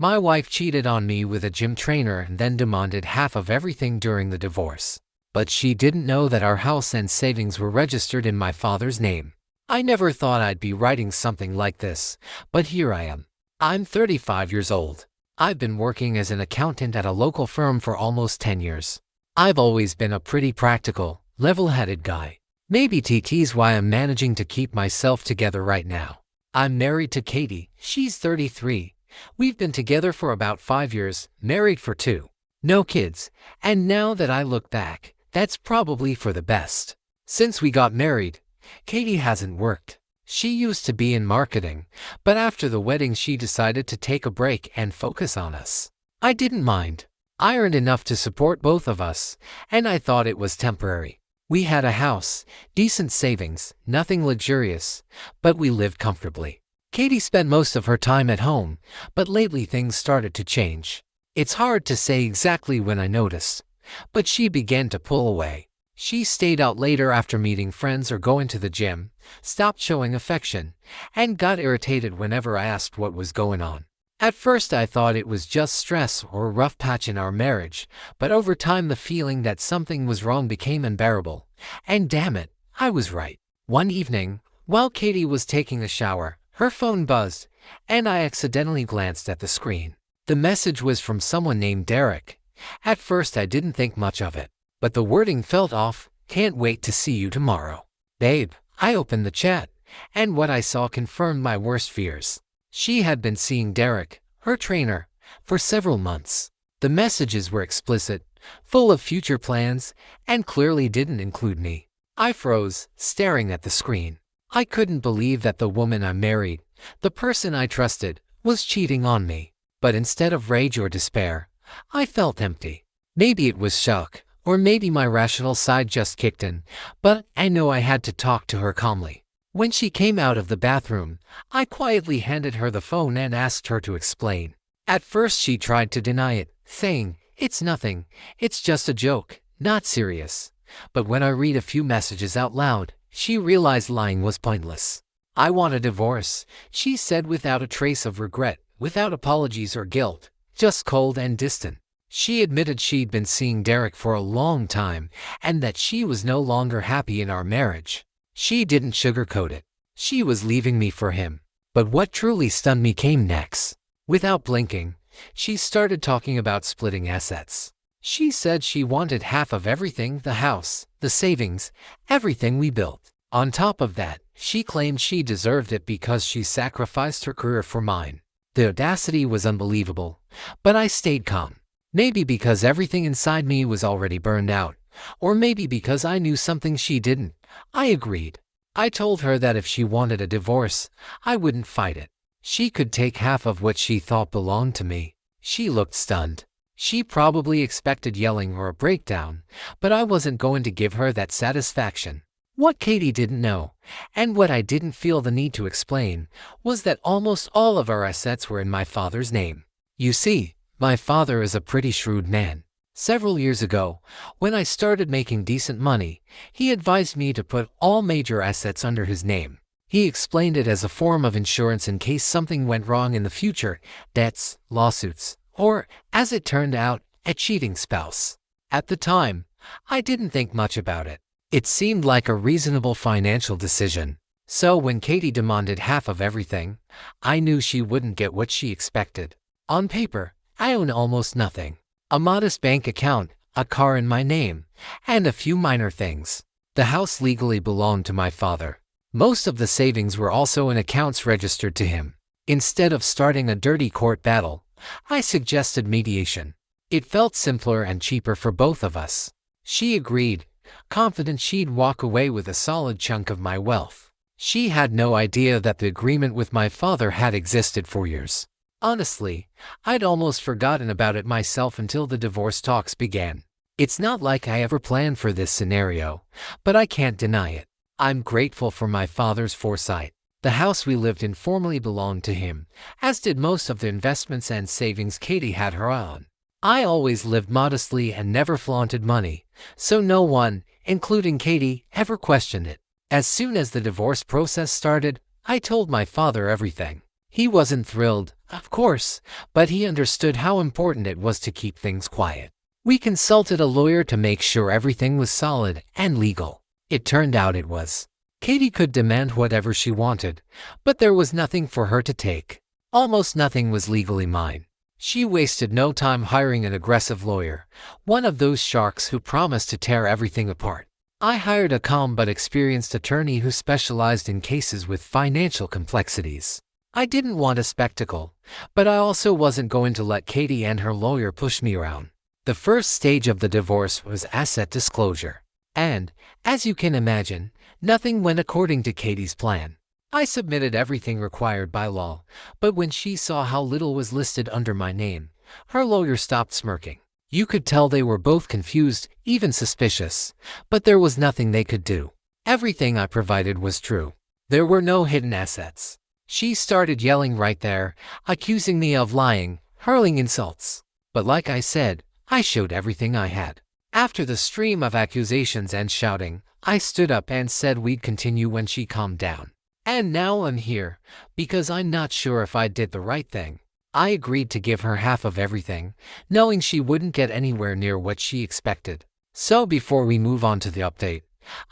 My wife cheated on me with a gym trainer and then demanded half of everything during the divorce. But she didn't know that our house and savings were registered in my father's name. I never thought I'd be writing something like this, but here I am. I'm 35 years old. I've been working as an accountant at a local firm for almost 10 years. I've always been a pretty practical, level-headed guy. Maybe TT's why I'm managing to keep myself together right now. I'm married to Katie. She's 33. We've been together for about 5 years, married for 2. No kids. And now that I look back, that's probably for the best. Since we got married, Katie hasn't worked. She used to be in marketing, but after the wedding she decided to take a break and focus on us. I didn't mind. I earned enough to support both of us, and I thought it was temporary. We had a house, decent savings, nothing luxurious, but we lived comfortably. Katie spent most of her time at home, but lately things started to change. It's hard to say exactly when I noticed, but she began to pull away. She stayed out later after meeting friends or going to the gym, stopped showing affection, and got irritated whenever I asked what was going on. At first I thought it was just stress or a rough patch in our marriage, but over time the feeling that something was wrong became unbearable. And damn it, I was right. One evening, while Katie was taking a shower, her phone buzzed, and I accidentally glanced at the screen. The message was from someone named Derek. At first I didn't think much of it, but the wording felt off. Can't wait to see you tomorrow. Babe. I opened the chat, and what I saw confirmed my worst fears. She had been seeing Derek, her trainer, for several months. The messages were explicit, full of future plans, and clearly didn't include me. I froze, staring at the screen. I couldn't believe that the woman I married, the person I trusted, was cheating on me. But instead of rage or despair, I felt empty. Maybe it was shock, or maybe my rational side just kicked in, but I know I had to talk to her calmly. When she came out of the bathroom, I quietly handed her the phone and asked her to explain. At first she tried to deny it, saying, "It's nothing, it's just a joke, not serious." But when I read a few messages out loud, she realized lying was pointless. "I want a divorce," she said without a trace of regret, without apologies or guilt, just cold and distant. She admitted she'd been seeing Derek for a long time and that she was no longer happy in our marriage. She didn't sugarcoat it. She was leaving me for him. But what truly stunned me came next. Without blinking, she started talking about splitting assets. She said she wanted half of everything, the house, the savings, everything we built. On top of that, she claimed she deserved it because she sacrificed her career for mine. The audacity was unbelievable, but I stayed calm. Maybe because everything inside me was already burned out, or maybe because I knew something she didn't. I agreed. I told her that if she wanted a divorce, I wouldn't fight it. She could take half of what she thought belonged to me. She looked stunned. She probably expected yelling or a breakdown, but I wasn't going to give her that satisfaction. What Katie didn't know, and what I didn't feel the need to explain, was that almost all of our assets were in my father's name. You see, my father is a pretty shrewd man. Several years ago, when I started making decent money, he advised me to put all major assets under his name. He explained it as a form of insurance in case something went wrong in the future, debts, lawsuits, or, as it turned out, a cheating spouse. At the time, I didn't think much about it. It seemed like a reasonable financial decision. So when Katie demanded half of everything, I knew she wouldn't get what she expected. On paper, I own almost nothing. A modest bank account, a car in my name, and a few minor things. The house legally belonged to my father. Most of the savings were also in accounts registered to him. Instead of starting a dirty court battle, I suggested mediation. It felt simpler and cheaper for both of us. She agreed, confident she'd walk away with a solid chunk of my wealth. She had no idea that the agreement with my father had existed for years. Honestly, I'd almost forgotten about it myself until the divorce talks began. It's not like I ever planned for this scenario, but I can't deny it. I'm grateful for my father's foresight. The house we lived in formerly belonged to him, as did most of the investments and savings Katie had her eye on. I always lived modestly and never flaunted money, so no one, including Katie, ever questioned it. As soon as the divorce process started, I told my father everything. He wasn't thrilled, Of course, but he understood how important it was to keep things quiet. We consulted a lawyer to make sure everything was solid and legal. It turned out it was. Katie could demand whatever she wanted, but there was nothing for her to take. Almost nothing was legally mine. She wasted no time hiring an aggressive lawyer, one of those sharks who promised to tear everything apart. I hired a calm but experienced attorney who specialized in cases with financial complexities. I didn't want a spectacle, but I also wasn't going to let Katie and her lawyer push me around. The first stage of the divorce was asset disclosure. And, as you can imagine, nothing went according to Katie's plan. I submitted everything required by law, but when she saw how little was listed under my name, her lawyer stopped smirking. You could tell they were both confused, even suspicious, but there was nothing they could do. Everything I provided was true. There were no hidden assets. She started yelling right there, accusing me of lying, hurling insults. But like I said, I showed everything I had. After the stream of accusations and shouting, I stood up and said we'd continue when she calmed down. And now I'm here, because I'm not sure if I did the right thing. I agreed to give her half of everything, knowing she wouldn't get anywhere near what she expected. So before we move on to the update,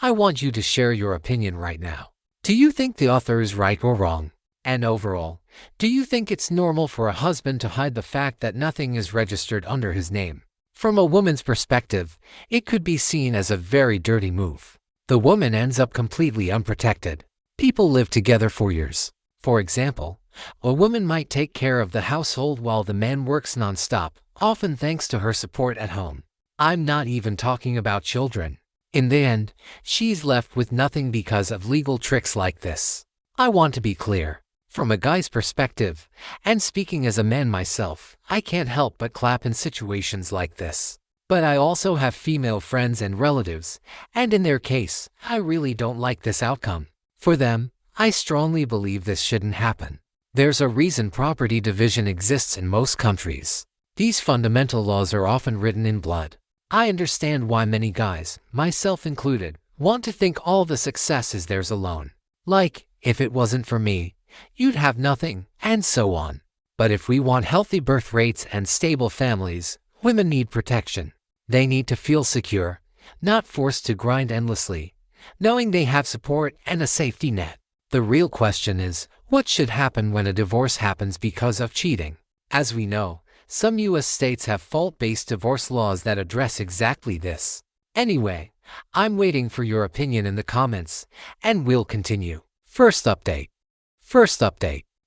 I want you to share your opinion right now. Do you think the author is right or wrong? And overall, do you think it's normal for a husband to hide the fact that nothing is registered under his name? From a woman's perspective, it could be seen as a very dirty move. The woman ends up completely unprotected. People live together for years. For example, a woman might take care of the household while the man works nonstop, often thanks to her support at home. I'm not even talking about children. In the end, she's left with nothing because of legal tricks like this. I want to be clear. From a guy's perspective, and speaking as a man myself, I can't help but clap in situations like this. But I also have female friends and relatives, and in their case, I really don't like this outcome. For them, I strongly believe this shouldn't happen. There's a reason property division exists in most countries. These fundamental laws are often written in blood. I understand why many guys, myself included, want to think all the success is theirs alone. Like, if it wasn't for me, you'd have nothing, and so on. But if we want healthy birth rates and stable families, women need protection. They need to feel secure, not forced to grind endlessly, knowing they have support and a safety net. The real question is, what should happen when a divorce happens because of cheating? As we know, some U.S. states have fault-based divorce laws that address exactly this. Anyway, I'm waiting for your opinion in the comments, and we'll continue. First update.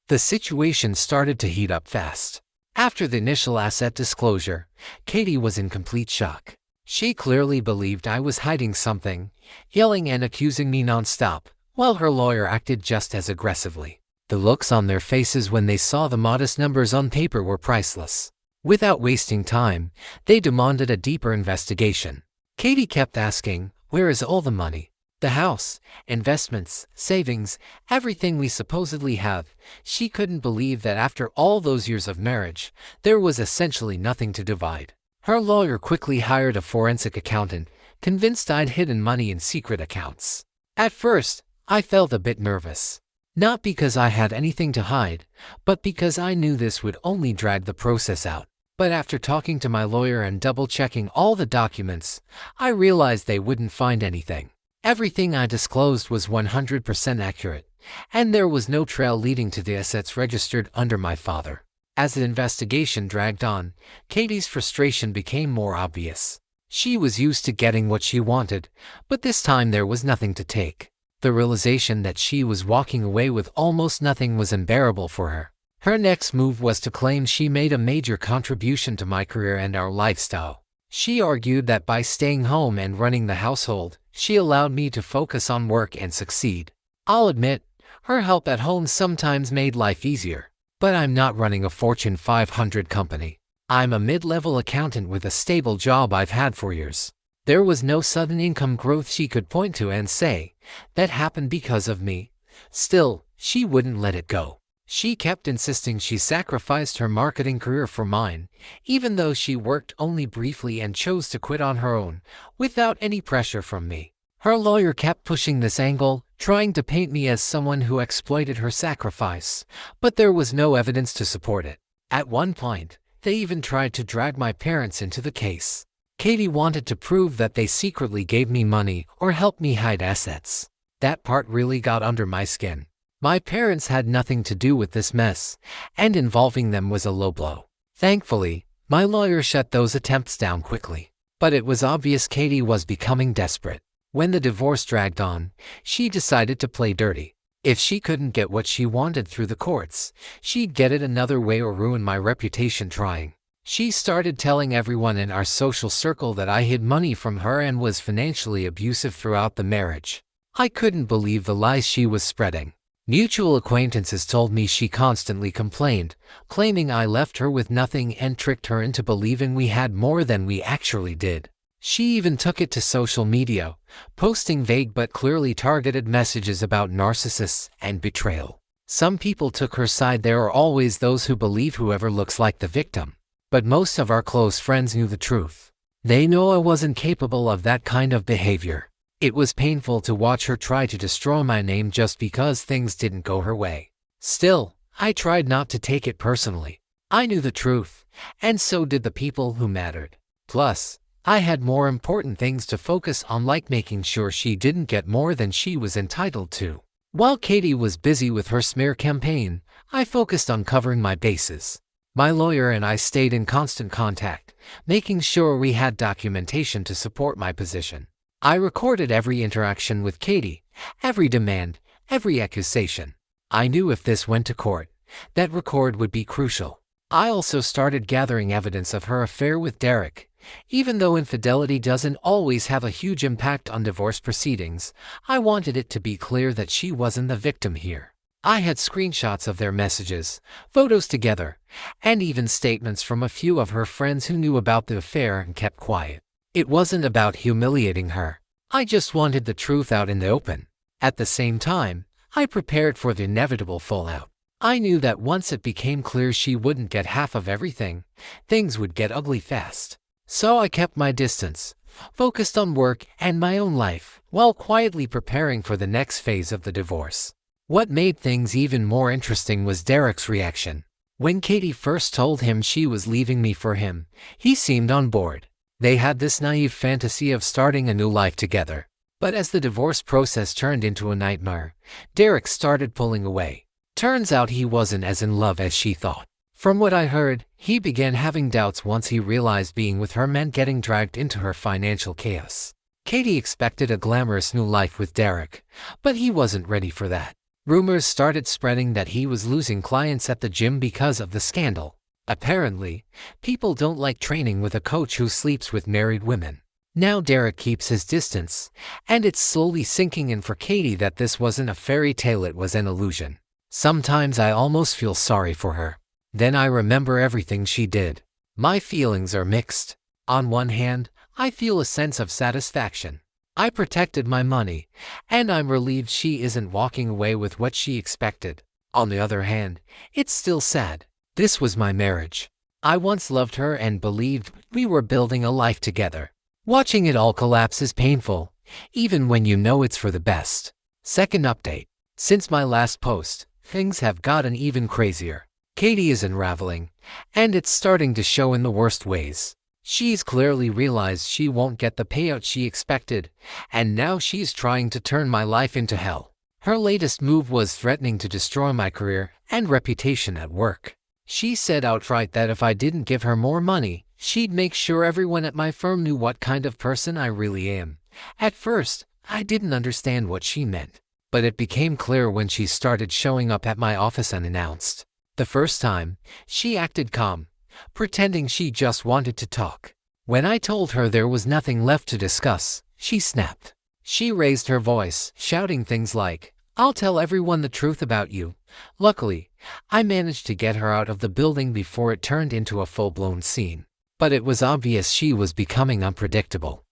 The situation started to heat up fast. After the initial asset disclosure, Katie was in complete shock. She clearly believed I was hiding something, yelling and accusing me nonstop, while her lawyer acted just as aggressively. The looks on their faces when they saw the modest numbers on paper were priceless. Without wasting time, they demanded a deeper investigation. Katie kept asking, "Where is all the money? The house, investments, savings, everything we supposedly have." She couldn't believe that after all those years of marriage, there was essentially nothing to divide. Her lawyer quickly hired a forensic accountant, convinced I'd hidden money in secret accounts. At first, I felt a bit nervous. Not because I had anything to hide, but because I knew this would only drag the process out. But after talking to my lawyer and double-checking all the documents, I realized they wouldn't find anything. Everything I disclosed was 100% accurate, and there was no trail leading to the assets registered under my father. As the investigation dragged on, Katie's frustration became more obvious. She was used to getting what she wanted, but this time there was nothing to take. The realization that she was walking away with almost nothing was unbearable for her. Her next move was to claim she made a major contribution to my career and our lifestyle. She argued that by staying home and running the household, she allowed me to focus on work and succeed. I'll admit, her help at home sometimes made life easier. But I'm not running a Fortune 500 company. I'm a mid-level accountant with a stable job I've had for years. There was no sudden income growth she could point to and say, "That happened because of me." Still, she wouldn't let it go. She kept insisting she sacrificed her marketing career for mine, even though she worked only briefly and chose to quit on her own, without any pressure from me. Her lawyer kept pushing this angle, trying to paint me as someone who exploited her sacrifice, but there was no evidence to support it. At one point, they even tried to drag my parents into the case. Katie wanted to prove that they secretly gave me money or helped me hide assets. That part really got under my skin. My parents had nothing to do with this mess, and involving them was a low blow. Thankfully, my lawyer shut those attempts down quickly. But it was obvious Katie was becoming desperate. When the divorce dragged on, she decided to play dirty. If she couldn't get what she wanted through the courts, she'd get it another way or ruin my reputation trying. She started telling everyone in our social circle that I hid money from her and was financially abusive throughout the marriage. I couldn't believe the lies she was spreading. Mutual acquaintances told me she constantly complained, claiming I left her with nothing and tricked her into believing we had more than we actually did. She even took it to social media, posting vague but clearly targeted messages about narcissists and betrayal. Some people took her side. There are always those who believe whoever looks like the victim. But most of our close friends knew the truth. They know I wasn't capable of that kind of behavior. It was painful to watch her try to destroy my name just because things didn't go her way. Still, I tried not to take it personally. I knew the truth, and so did the people who mattered. Plus, I had more important things to focus on, like making sure she didn't get more than she was entitled to. While Katie was busy with her smear campaign, I focused on covering my bases. My lawyer and I stayed in constant contact, making sure we had documentation to support my position. I recorded every interaction with Katie, every demand, every accusation. I knew if this went to court, that record would be crucial. I also started gathering evidence of her affair with Derek. Even though infidelity doesn't always have a huge impact on divorce proceedings, I wanted it to be clear that she wasn't the victim here. I had screenshots of their messages, photos together, and even statements from a few of her friends who knew about the affair and kept quiet. It wasn't about humiliating her. I just wanted the truth out in the open. At the same time, I prepared for the inevitable fallout. I knew that once it became clear she wouldn't get half of everything, things would get ugly fast. So I kept my distance, focused on work and my own life, while quietly preparing for the next phase of the divorce. What made things even more interesting was Derek's reaction. When Katie first told him she was leaving me for him, he seemed on board. They had this naive fantasy of starting a new life together. But as the divorce process turned into a nightmare, Derek started pulling away. Turns out he wasn't as in love as she thought. From what I heard, he began having doubts once he realized being with her meant getting dragged into her financial chaos. Katie expected a glamorous new life with Derek, but he wasn't ready for that. Rumors started spreading that he was losing clients at the gym because of the scandal. Apparently, people don't like training with a coach who sleeps with married women. Now Derek keeps his distance, and it's slowly sinking in for Katie that this wasn't a fairy tale, it was an illusion. Sometimes I almost feel sorry for her. Then I remember everything she did. My feelings are mixed. On one hand, I feel a sense of satisfaction. I protected my money, and I'm relieved she isn't walking away with what she expected. On the other hand, it's still sad. This was my marriage. I once loved her and believed we were building a life together. Watching it all collapse is painful, even when you know it's for the best. Second update. Since my last post, things have gotten even crazier. Katie is unraveling, and it's starting to show in the worst ways. She's clearly realized she won't get the payout she expected, and now she's trying to turn my life into hell. Her latest move was threatening to destroy my career and reputation at work. She said outright that if I didn't give her more money, she'd make sure everyone at my firm knew what kind of person I really am. At first, I didn't understand what she meant, but it became clear when she started showing up at my office unannounced. The first time, she acted calm, pretending she just wanted to talk. When I told her there was nothing left to discuss, she snapped. She raised her voice, shouting things like, "I'll tell everyone the truth about you." Luckily, I managed to get her out of the building before it turned into a full-blown scene. But it was obvious she was becoming unpredictable.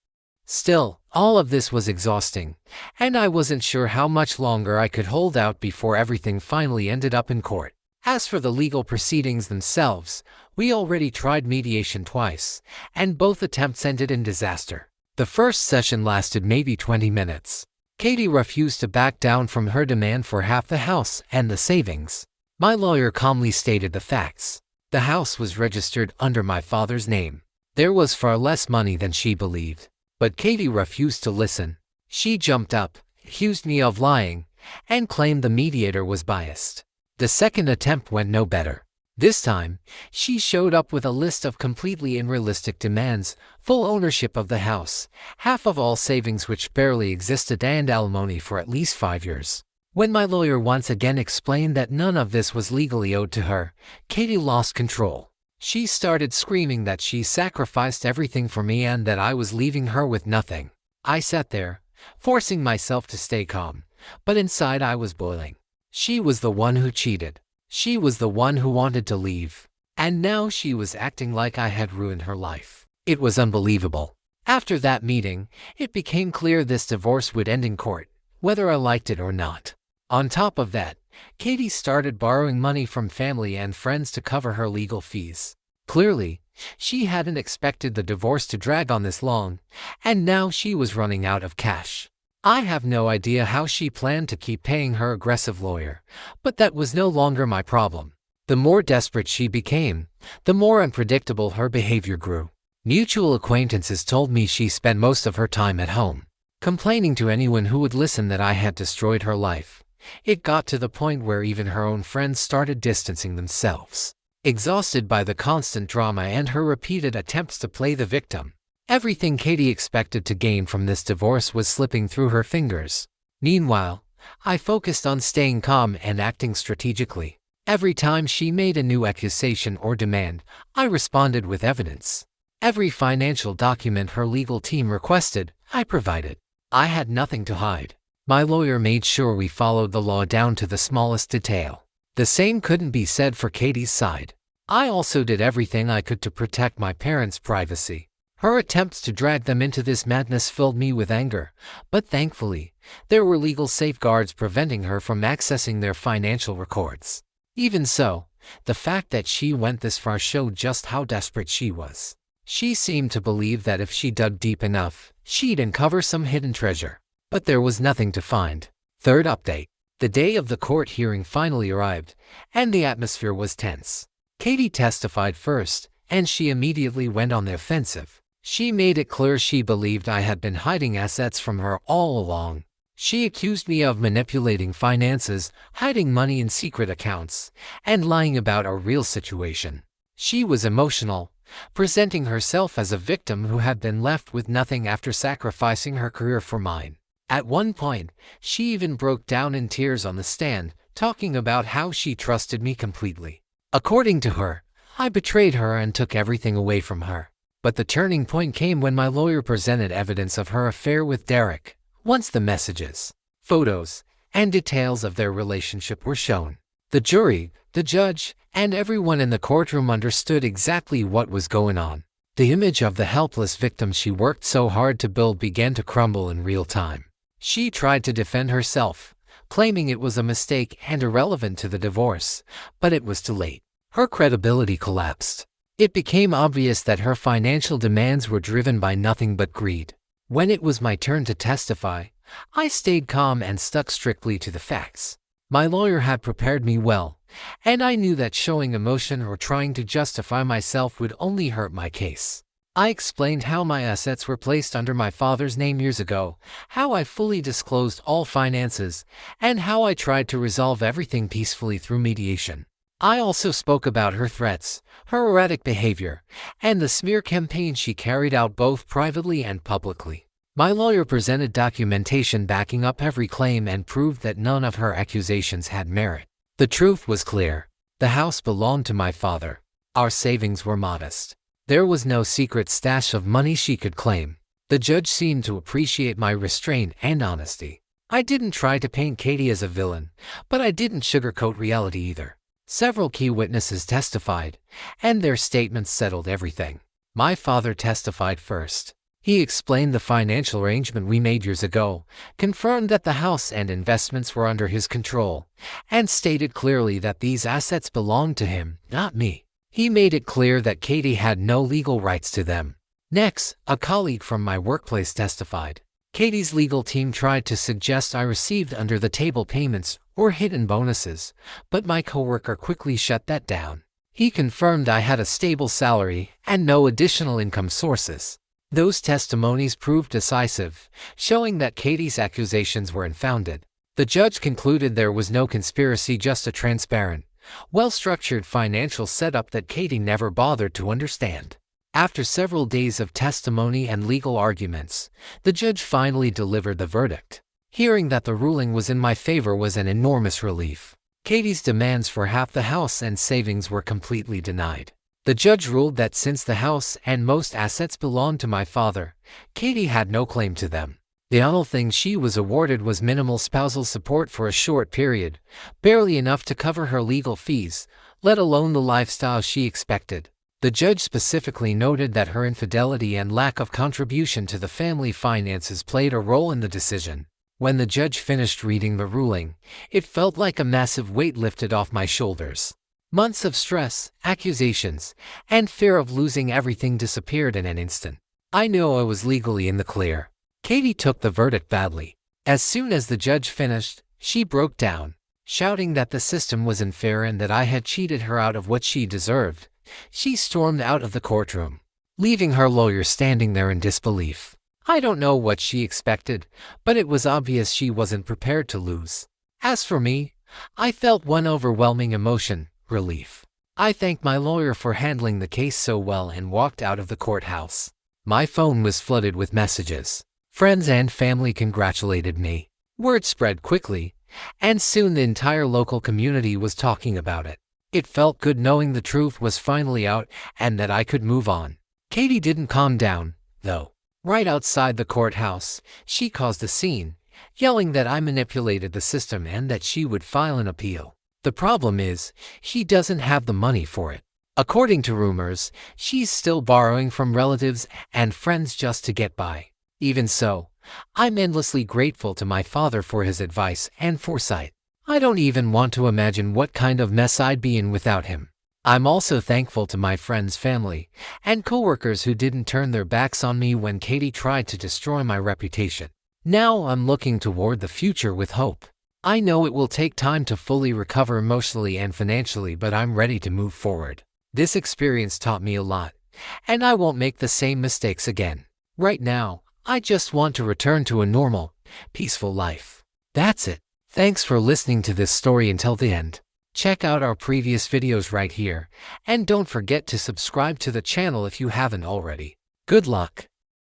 Still, all of this was exhausting, and I wasn't sure how much longer I could hold out before everything finally ended up in court. As for the legal proceedings themselves, we already tried mediation twice, and both attempts ended in disaster. The first session lasted maybe 20 minutes. Katie refused to back down from her demand for half the house and the savings. My lawyer calmly stated the facts. The house was registered under my father's name. There was far less money than she believed. But Katie refused to listen. She jumped up, accused me of lying, and claimed the mediator was biased. The second attempt went no better. This time, she showed up with a list of completely unrealistic demands: full ownership of the house, half of all savings which barely existed, and alimony for at least 5 years. When my lawyer once again explained that none of this was legally owed to her, Katie lost control. She started screaming that she sacrificed everything for me and that I was leaving her with nothing. I sat there, forcing myself to stay calm, but inside I was boiling. She was the one who cheated. She was the one who wanted to leave. And now she was acting like I had ruined her life. It was unbelievable. After that meeting, it became clear this divorce would end in court, whether I liked it or not. On top of that, Katie started borrowing money from family and friends to cover her legal fees. Clearly, she hadn't expected the divorce to drag on this long, and now she was running out of cash. I have no idea how she planned to keep paying her aggressive lawyer, but that was no longer my problem. The more desperate she became, the more unpredictable her behavior grew. Mutual acquaintances told me she spent most of her time at home, complaining to anyone who would listen that I had destroyed her life. It got to the point where even her own friends started distancing themselves, exhausted by the constant drama and her repeated attempts to play the victim. Everything Katie expected to gain from this divorce was slipping through her fingers. Meanwhile, I focused on staying calm and acting strategically. Every time she made a new accusation or demand, I responded with evidence. Every financial document her legal team requested, I provided. I had nothing to hide. My lawyer made sure we followed the law down to the smallest detail. The same couldn't be said for Katie's side. I also did everything I could to protect my parents' privacy. Her attempts to drag them into this madness filled me with anger, but thankfully, there were legal safeguards preventing her from accessing their financial records. Even so, the fact that she went this far showed just how desperate she was. She seemed to believe that if she dug deep enough, she'd uncover some hidden treasure. But there was nothing to find. Third update. The day of the court hearing finally arrived, and the atmosphere was tense. Katie testified first, and she immediately went on the offensive. She made it clear she believed I had been hiding assets from her all along. She accused me of manipulating finances, hiding money in secret accounts, and lying about our real situation. She was emotional, presenting herself as a victim who had been left with nothing after sacrificing her career for mine. At one point, she even broke down in tears on the stand, talking about how she trusted me completely. According to her, I betrayed her and took everything away from her. But the turning point came when my lawyer presented evidence of her affair with Derek. Once the messages, photos, and details of their relationship were shown, the jury, the judge, and everyone in the courtroom understood exactly what was going on. The image of the helpless victim she worked so hard to build began to crumble in real time. She tried to defend herself, claiming it was a mistake and irrelevant to the divorce, but it was too late. Her credibility collapsed. It became obvious that her financial demands were driven by nothing but greed. When it was my turn to testify, I stayed calm and stuck strictly to the facts. My lawyer had prepared me well, and I knew that showing emotion or trying to justify myself would only hurt my case. I explained how my assets were placed under my father's name years ago, how I fully disclosed all finances, and how I tried to resolve everything peacefully through mediation. I also spoke about her threats, her erratic behavior, and the smear campaign she carried out both privately and publicly. My lawyer presented documentation backing up every claim and proved that none of her accusations had merit. The truth was clear. The house belonged to my father. Our savings were modest. There was no secret stash of money she could claim. The judge seemed to appreciate my restraint and honesty. I didn't try to paint Katie as a villain, but I didn't sugarcoat reality either. Several key witnesses testified, and their statements settled everything. My father testified first. He explained the financial arrangement we made years ago, confirmed that the house and investments were under his control, and stated clearly that these assets belonged to him, not me. He made it clear that Katie had no legal rights to them. Next, a colleague from my workplace testified. Katie's legal team tried to suggest I received under-the-table payments or hidden bonuses, but my coworker quickly shut that down. He confirmed I had a stable salary and no additional income sources. Those testimonies proved decisive, showing that Katie's accusations were unfounded. The judge concluded there was no conspiracy, just a transparent, well-structured financial setup that Katie never bothered to understand. After several days of testimony and legal arguments, the judge finally delivered the verdict. Hearing that the ruling was in my favor was an enormous relief. Katie's demands for half the house and savings were completely denied. The judge ruled that since the house and most assets belonged to my father, Katie had no claim to them. The only thing she was awarded was minimal spousal support for a short period, barely enough to cover her legal fees, let alone the lifestyle she expected. The judge specifically noted that her infidelity and lack of contribution to the family finances played a role in the decision. When the judge finished reading the ruling, it felt like a massive weight lifted off my shoulders. Months of stress, accusations, and fear of losing everything disappeared in an instant. I knew I was legally in the clear. Katie took the verdict badly. As soon as the judge finished, she broke down, shouting that the system was unfair and that I had cheated her out of what she deserved. She stormed out of the courtroom, leaving her lawyer standing there in disbelief. I don't know what she expected, but it was obvious she wasn't prepared to lose. As for me, I felt one overwhelming emotion: relief. I thanked my lawyer for handling the case so well and walked out of the courthouse. My phone was flooded with messages. Friends and family congratulated me. Word spread quickly, and soon the entire local community was talking about it. It felt good knowing the truth was finally out and that I could move on. Katie didn't calm down, though. Right outside the courthouse, she caused a scene, yelling that I manipulated the system and that she would file an appeal. The problem is, she doesn't have the money for it. According to rumors, she's still borrowing from relatives and friends just to get by. Even so, I'm endlessly grateful to my father for his advice and foresight. I don't even want to imagine what kind of mess I'd be in without him. I'm also thankful to my friends, family, and coworkers who didn't turn their backs on me when Katie tried to destroy my reputation. Now I'm looking toward the future with hope. I know it will take time to fully recover emotionally and financially, but I'm ready to move forward. This experience taught me a lot, and I won't make the same mistakes again. Right now, I just want to return to a normal, peaceful life. That's it. Thanks for listening to this story until the end. Check out our previous videos right here, and don't forget to subscribe to the channel if you haven't already. Good luck.